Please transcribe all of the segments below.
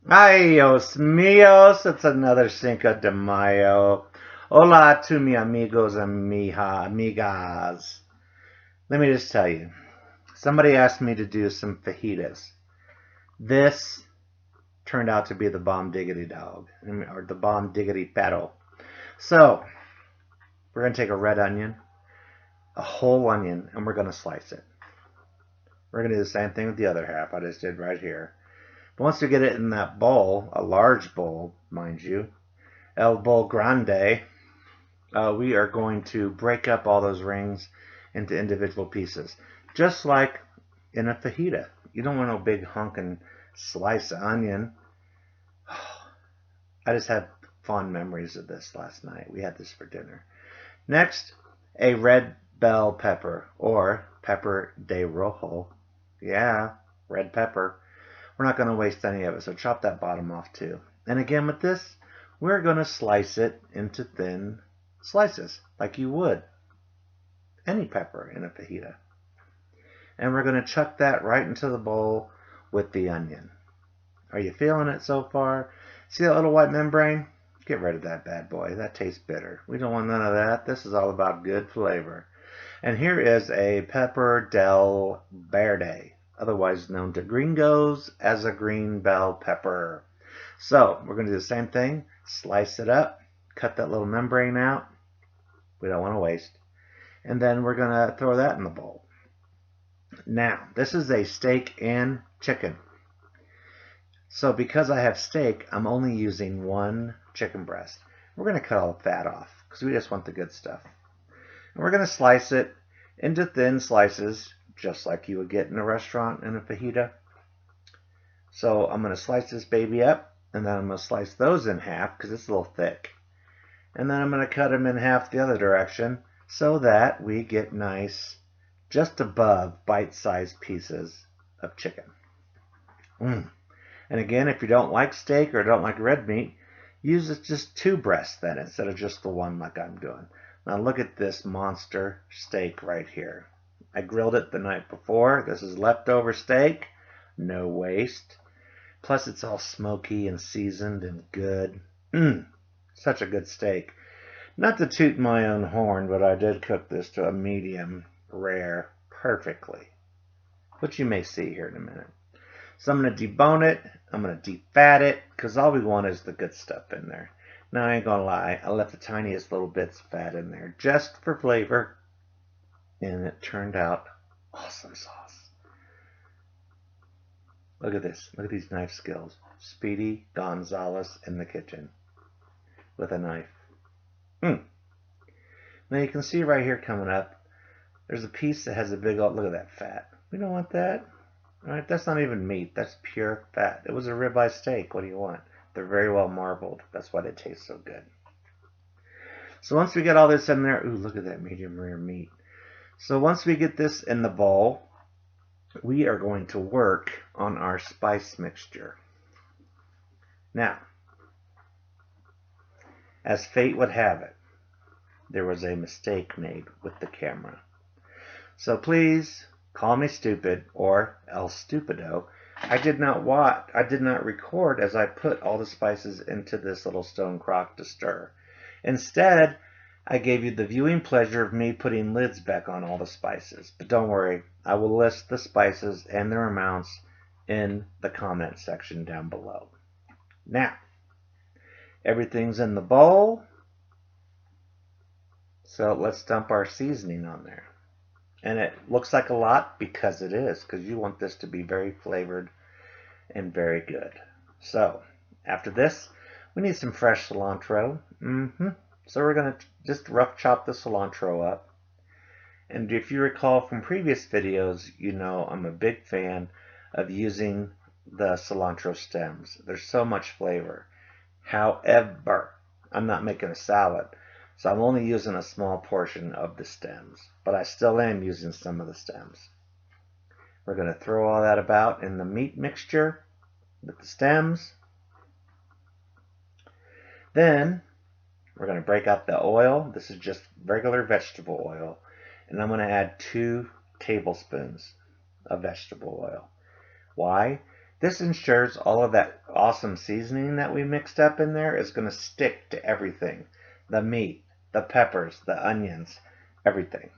Ayos míos, it's another Cinco de Mayo. Hola to mi amigos and amigas. Let me just tell you, somebody asked me to do some fajitas. This turned out to be the bomb diggity dog, or the bomb diggity paddle. So, we're going to take a red onion, a whole onion, and we're going to slice it. We're going to do the same thing with the other half I just did right here. But once we get it in that bowl, a large bowl, mind you, El Bowl Grande, we are going to break up all those rings into individual pieces. Just like in a fajita. You don't want no big hunkin' slice of onion. I just had fond memories of this last night. We had this for dinner. Next, a red bell pepper, or pepper de rojo. Yeah, red pepper. We're not going to waste any of it, so chop that bottom off too. And again with this, we're going to slice it into thin slices, like you would any pepper in a fajita. And we're going to chuck that right into the bowl with the onion. Are you feeling it so far? See that little white membrane? Get rid of that bad boy. That tastes bitter. We don't want none of that. This is all about good flavor. And here is a pepper del verde, otherwise known to gringos as a green bell pepper. So we're going to do the same thing. Slice it up. Cut that little membrane out. We don't want to waste. And then we're going to throw that in the bowl. Now, this is a steak and chicken. So because I have steak, I'm only using one chicken breast. We're going to cut all the fat off because we just want the good stuff. And we're going to slice it into thin slices, just like you would get in a restaurant in a fajita. So I'm going to slice this baby up, and then I'm going to slice those in half because it's a little thick. And then I'm going to cut them in half the other direction so that we get nice, just above bite-sized pieces of chicken. And again, if you don't like steak or don't like red meat, use just two breasts then instead of just the one like I'm doing. Now look at this monster steak right here. I grilled it the night before. This is leftover steak. No waste. Plus it's all smoky and seasoned and good. Such a good steak. Not to toot my own horn, but I did cook this to a medium rare perfectly, which you may see here in a minute. So I'm going to debone it. I'm going to defat it because all we want is the good stuff in there. Now I ain't going to lie. I left the tiniest little bits of fat in there just for flavor. And it turned out awesome sauce. Look at this. Look at these knife skills. Speedy Gonzalez in the kitchen with a knife. Now you can see right here coming up, there's a piece that has a big old, look at that fat. We don't want that. Alright, that's not even meat. That's pure fat. It was a ribeye steak. What do you want? They're very well marbled. That's why they taste so good. So once we get all this in there, ooh, look at that medium rare meat. So once we get this in the bowl, we are going to work on our spice mixture. Now, as fate would have it, there was a mistake made with the camera. So please call me stupid or El Stupido. I did not record as I put all the spices into this little stone crock to stir. Instead, I gave you the viewing pleasure of me putting lids back on all the spices. But don't worry, I will list the spices and their amounts in the comment section down below. Now, everything's in the bowl. So let's dump our seasoning on there. And it looks like a lot because it is, because you want this to be very flavored and very good. So after this, we need some fresh cilantro. So we're going to just rough chop the cilantro up. And if you recall from previous videos, you know I'm a big fan of using the cilantro stems. There's so much flavor. However, I'm not making a salad, so I'm only using a small portion of the stems, but I still am using some of the stems. We're going to throw all that about in the meat mixture with the stems. Then we're going to break out the oil. This is just regular vegetable oil. And I'm going to add 2 tablespoons of vegetable oil. Why? This ensures all of that awesome seasoning that we mixed up in there is going to stick to everything. The meat, the peppers, the onions, everything.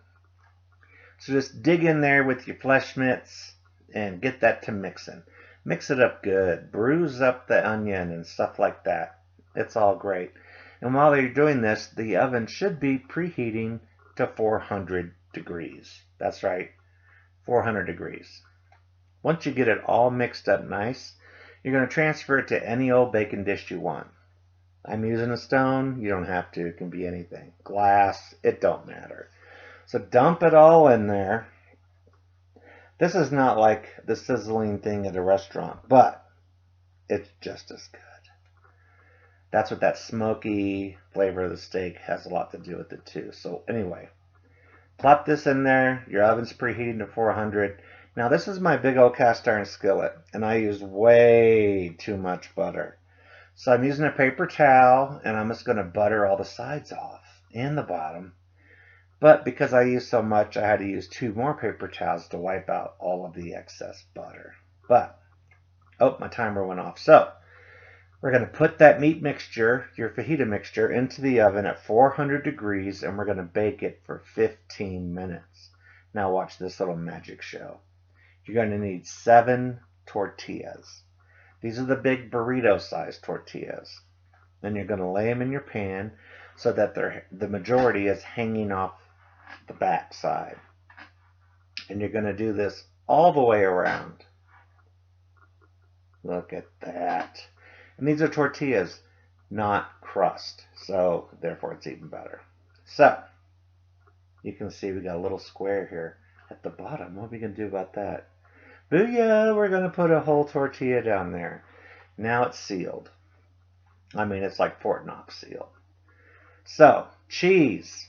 So just dig in there with your flesh mitts and get that to mixing. Mix it up good. Bruise up the onion and stuff like that. It's all great. And while you're doing this, the oven should be preheating to 400 degrees. That's right, 400 degrees. Once you get it all mixed up nice, you're going to transfer it to any old baking dish you want. I'm using a stone. You don't have to. It can be anything. Glass. It don't matter. So dump it all in there. This is not like the sizzling thing at a restaurant, but it's just as good. That's what that smoky flavor of the steak has a lot to do with it too. So anyway, plop this in there. Your oven's preheating to 400. Now this is my big old cast iron skillet, and I use way too much butter. So I'm using a paper towel, and I'm just going to butter all the sides off and the bottom. But because I used so much, I had to use 2 more paper towels to wipe out all of the excess butter. But, oh, my timer went off. So, we're going to put that meat mixture, your fajita mixture, into the oven at 400 degrees, and we're going to bake it for 15 minutes. Now watch this little magic show. You're going to need 7 tortillas. These are the big burrito-sized tortillas. Then you're going to lay them in your pan so that the majority is hanging off the back side. And you're going to do this all the way around. Look at that. And these are tortillas, not crust. So, therefore, it's even better. So, you can see we got a little square here at the bottom. What are we going to do about that? Booyah! We're going to put a whole tortilla down there. Now it's sealed. I mean, it's like Fort Knox sealed. So, cheese.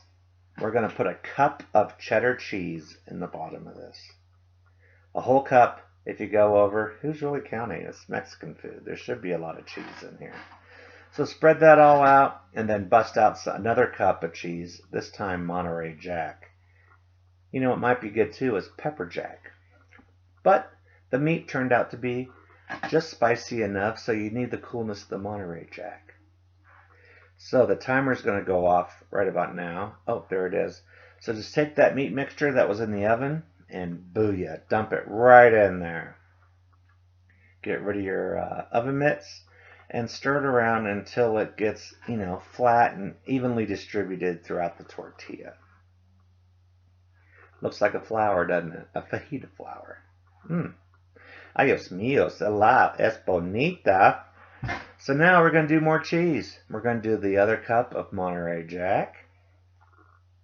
We're going to put a cup of cheddar cheese in the bottom of this. A whole cup. If you go over, who's really counting? It's Mexican food. There should be a lot of cheese in here. So spread that all out and then bust out another cup of cheese, this time Monterey Jack. You know what might be good too is pepper jack. But the meat turned out to be just spicy enough, so you need the coolness of the Monterey Jack. So the timer's going to go off right about now. Oh, there it is. So just take that meat mixture that was in the oven and booyah, dump it right in there. Get rid of your oven mitts and stir it around until it gets, flat and evenly distributed throughout the tortilla. Looks like a flour, doesn't it? A fajita flour. Ay, Dios mío, es bonita. So now we're going to do more cheese. We're going to do the other cup of Monterey Jack.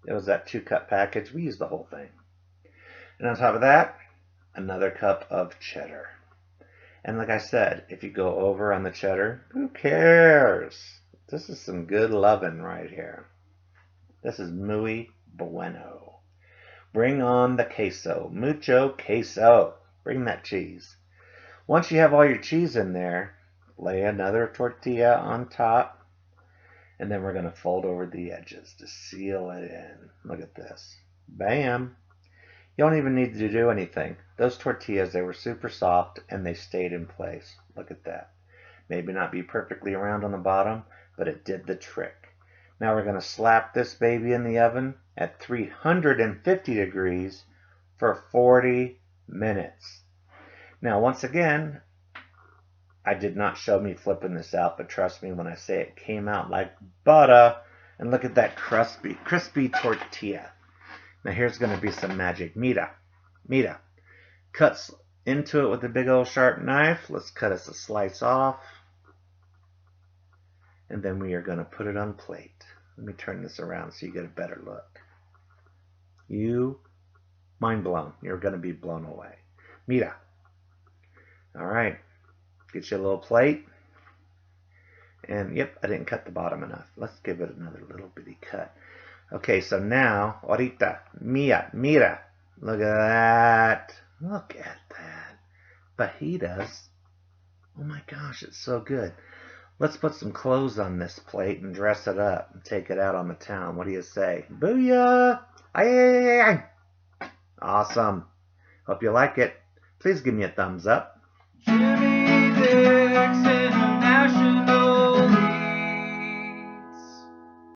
It was that 2-cup package. We used the whole thing. And on top of that, another cup of cheddar. And like I said, if you go over on the cheddar, who cares? This is some good lovin' right here. This is muy bueno. Bring on the queso. Mucho queso. Bring that cheese. Once you have all your cheese in there, lay another tortilla on top. And then we're going to fold over the edges to seal it in. Look at this. Bam. You don't even need to do anything. Those tortillas, they were super soft and they stayed in place. Look at that. Maybe not be perfectly round on the bottom, but it did the trick. Now we're going to slap this baby in the oven at 350 degrees for 40 minutes. Now, once again, I did not show me flipping this out, but trust me when I say it came out like butter. And look at that crispy tortilla. Now here's going to be some magic. Mira. Cuts into it with a big old sharp knife. Let's cut us a slice off. And then we are going to put it on a plate. Let me turn this around so you get a better look. Mind blown. You're going to be blown away. Mira. All right. Get you a little plate. And yep, I didn't cut the bottom enough. Let's give it another little bitty cut. Okay, so now, ahorita, mira. Look at that. Look at that. Fajitas. Oh my gosh, it's so good. Let's put some clothes on this plate and dress it up and take it out on the town. What do you say? Booyah! Ay. Awesome. Hope you like it. Please give me a thumbs up.